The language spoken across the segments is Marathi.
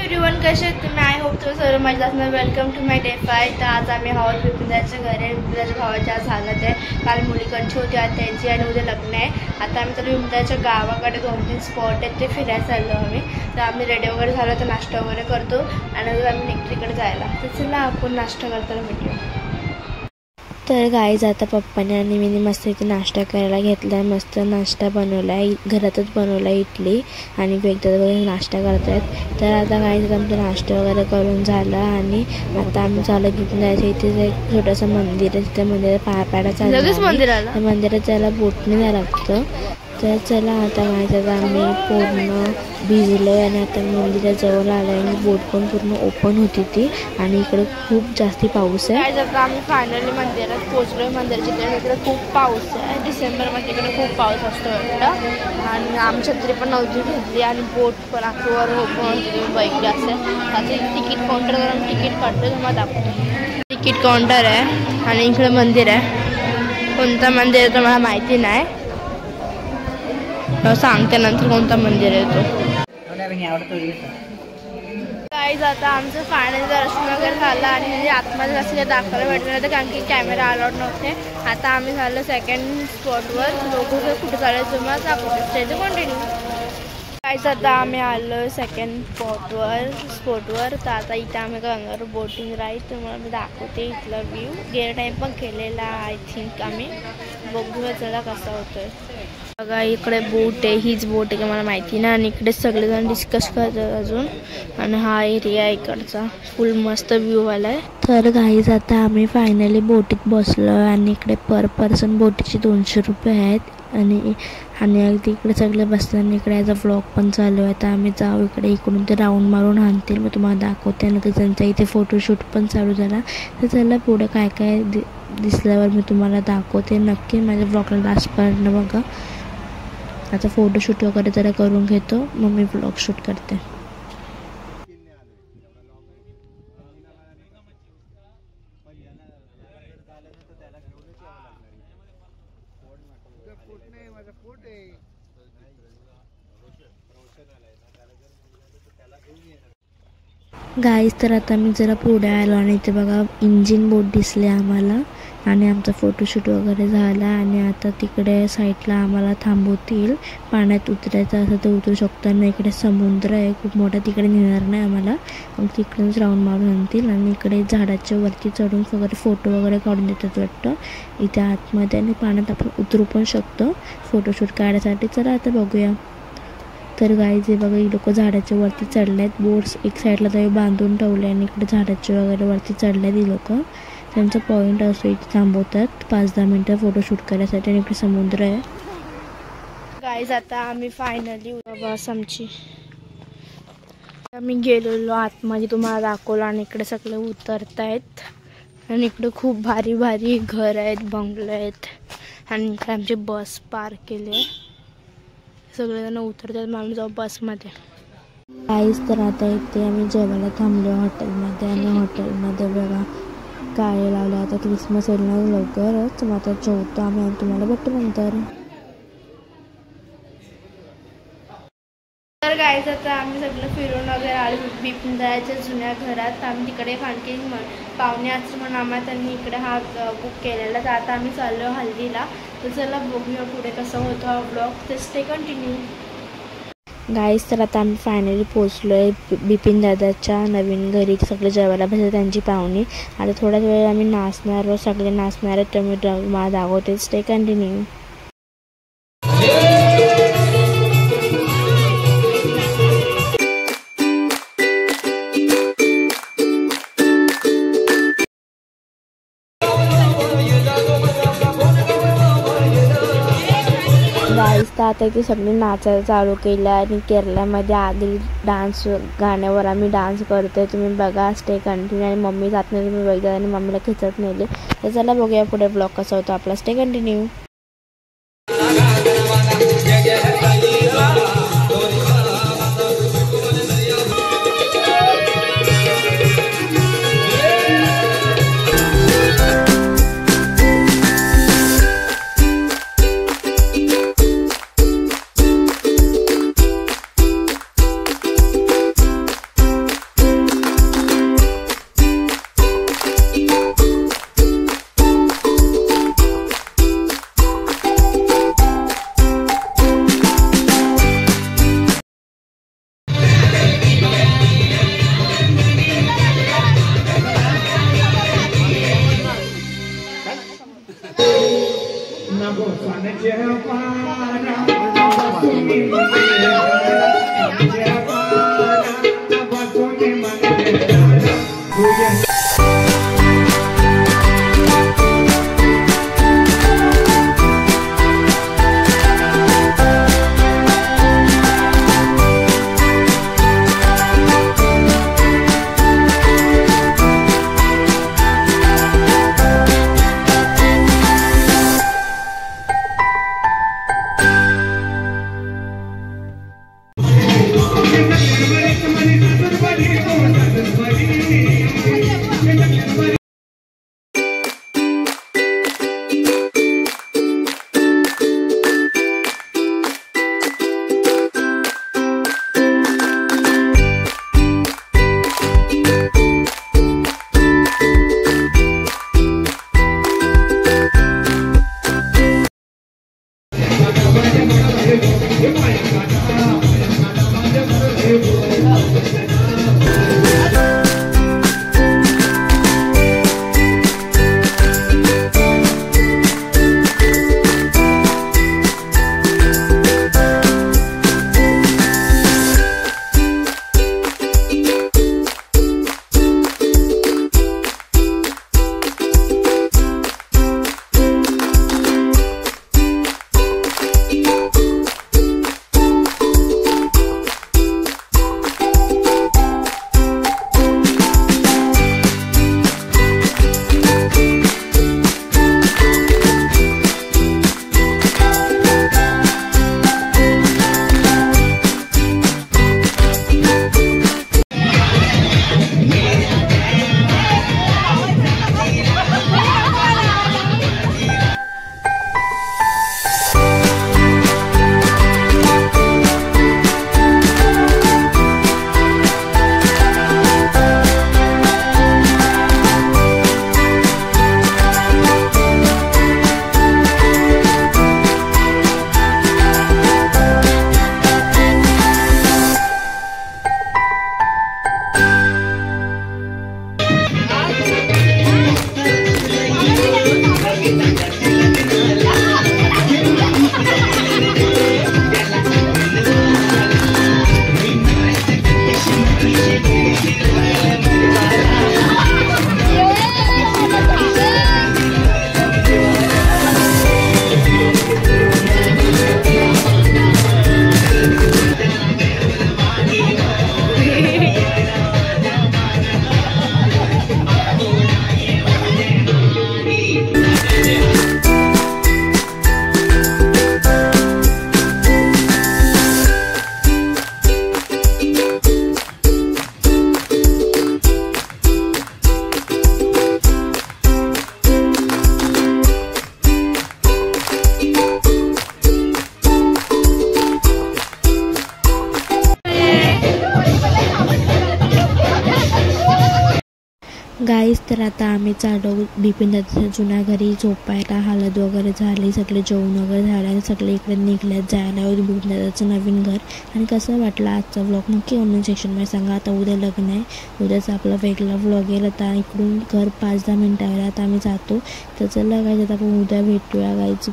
एव्हरीवन, कसे आहेत तुम्ही? आय होप तुम्ही सर्व मजेत असणार. Welcome to my day 5. तर आज आम्ही आहोत बिपिंदाच्या घरी. बिपिंदाच्या भावाच्या आज झालं ते काल मुलीकडची होती, आज त्यांची आणि उद्या लग्न आहे. आता आम्ही तर बिपिंदाच्या गावाकडे 2-3 स्पॉट आहेत ते फिरायला चाललो आम्ही. तर आम्ही रेडी वगैरे झालो तर नाश्ता वगैरे करतो आणि आम्ही निघतो जायला. तर चला आपण नाश्ता करताना भेटूया. तर गाईज आता पप्पाने आणि मी मस्त इथे नाश्ता करायला घेतला. मस्त नाश्ता बनवला आहे, घरातच बनवला इडली आणि वेगळं वगैरे नाश्ता करत आहेत. तर आता गाईज आमचा नाश्ता वगैरे करून झाला आणि आता आम्ही चालू घेऊन जायचं. इथे एक छोटंसं मंदिर आहे, त्या मंदिरात पाया पायला चाललं. मंदिरात जायला बोटने जायला लागतं. तर चला आता गाईज आम्ही पूर्ण भिजलो आणि आता मंदिराजवळ आलो आणि बोट पण पूर्ण ओपन होती ती आणि इकडे खूप जास्ती पाऊस आहे. आता आम्ही फायनली मंदिरात पोहोचलो. मंदिराच्या इकडे खूप पाऊस आहे. डिसेंबरमध्ये इकडे खूप पाऊस असतो वाटतं आणि आम्ही छत्री पण नव्हती घेतली आणि बोट पण आखीवर ओपन बैठली असेल. आता तिकीट काउंटरवर आम्ही तिकीट काढतो, तुम्हाला दाखवतो. तिकीट काउंटर आहे आणि इकडे मंदिर आहे. कोणतं मंदिर आहे तर मला माहिती नाही, सांगते नंतर कोणता मंदिर आहे तो. गाईज आता आमचं फायनल दर्शन वगैरे झालं आणि म्हणजे आतमध्ये असं काही दाखवायला भेटलं नव्हतं कारण की कॅमेरा अलाउड नव्हते. आता आम्ही झालं सेकंड स्पॉटवर. लोक कुठे चालायचं तुम्हाला दाखवतो. Stage continue. गाईज आता आम्ही आलो सेकंड स्पॉटवर. तर आता इथं आम्ही गंगावर बोटिंग राईड तुम्हाला मी दाखवते. इथला व्ह्यू गेअर टाईम पण केलेला आय थिंक आम्ही. बघूया चला कसा होतोय. बघा इकडे बोट आहे, हीच बोट आहे का मला माहिती नाही. आणि इकडे सगळेजण डिस्कस करतात अजून. आणि हा एरिया इकडचा फुल मस्त व्ह्यू आला आहे. तर गाईज आता आम्ही फायनली बोटीत बसलो आणि इकडे पर पर्सन बोटीचे 200 रुपये आहेत. आणि अगदी इकडे सगळे बसल्याने इकडे याचा व्लॉग पण चालू आहे. तर आम्ही जाऊ इकडे, इकडून ते राऊंड मारून आणतील, मग तुम्हाला दाखवते. आणि त्यांचा इथे फोटोशूट पण चालू झाला. तर चला पुढे काय काय दिसल्यावर मी तुम्हाला दाखवते. नक्की माझ्या व्लॉगला लास्टपर्यंत बघा. आता फोटोशूट वगैरे जरा करून घेतो, मग मी व्लॉग शूट करते. गाईज तर आता मी जरा पुढे आलो आणि इथे बघा इंजिन बोट दिसले आम्हाला आणि आमचा फोटोशूट वगैरे झाला. आणि आता तिकडे साईडला आम्हाला थांबवतील. पाण्यात उतरायचं असं तर उतरू शकतो. आणि इकडे समुद्र आहे खूप मोठा, तिकडे नेणार नाही आम्हाला, मग तिकडेच राऊंड मारून आणतील. आणि इकडे झाडाच्या वरती चढून वगैरे फोटो वगैरे काढून देतात वाटतं इथे आतमध्ये. आणि पाण्यात आपण उतरू पण शकतो फोटोशूट काढायसाठी. चला आता बघूया. तर गाईज हे बघा, ही लोक झाडाच्या वरती चढले आहेत. बोट्स एक साईडला तरी बांधून ठेवले आणि इकडे झाडाच्या वगैरे वरती चढले आहेत ही लोक. त्यांचा पॉईंट असतो, इथे थांबवतात 5-10 मिनटं फोटोशूट करायसाठी. आणि इकडे समुद्र आहे. गाईज आता आम्ही फायनली बस आमची आम्ही गेलेलो आतमध्ये, तुम्हाला दाखवलं. आणि इकडे सगळे उतरतायत आणि इकडे खूप भारी भारी घर आहेत, बंगले आहेत. आणि इकडे आमची बस पार्क केली आहे. सगळेजण उतरतात, मग आम्ही जाऊ बसमध्ये. गाईज तर आता इथे आम्ही जेवायला थांबलो हॉटेलमध्ये. आणि हॉटेलमध्ये बघा काय लावलं. आता क्रिसमस येईल ना लवकरच, मग आता जेवतो आम्ही आणि तुम्हाला भेटतो नंतर. तर गाईज आता आम्ही सगळं फिरून वगैरे आलो बिपिंदाच्या जुन्या घरात. आम्ही तिकडे आणखी पाहुणे असं म्हणून आम्हाला त्यांनी इकडे हा बुक केलेला. तर आता आम्ही चाललो हल्दीला. तर चला बघूया पुढे कसं होतं हा ब्लॉग. तर स्टे कंटिन्यू. गाईज तर आता आम्ही फायनली पोचलो आहे बिपिन दादाच्या नवीन घरी. सगळे जेवायला बसले त्यांची पाहुणी. आता थोड्याच वेळ आम्ही नाचणार व सगळे नाचणार आहेत, तर मी मला दाखवते. Stay continue. गाईज तर आता इथे सगळे नाचायला चालू केलं. आणि केरळमध्ये आधी डान्स गाण्यावर आम्ही डान्स करतोय, तुम्ही बघा. Stay continue. आणि मम्मी जात नाही, तुम्ही बघा. आणि मम्मीला खिचत नेले. तर चला बघूया पुढे ब्लॉग कसा होतो आपला. Stay continue. गाईस तर आता आम्ही चाललो बिपिन दादाच्या जुन्या घरी झोपायला. हळद वगैरे झाली, सगळे जेवण वगैरे झालं आणि सगळे इकडे निघल्यात जायला बिपिन दादाचं नवीन घर. आणि कसं वाटलं आजचा व्लॉग नक्की कमेंट सेक्शनमध्ये सांगा. आता उद्या लग्न आहे, उद्याचा आपला वेगळा व्लॉग येईल. आता इकडून घर 5-10 मिनटावर आता आम्ही जातो. तर चला गाईस आता आपण उद्या भेटूया गाईज.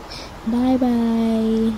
Bye bye.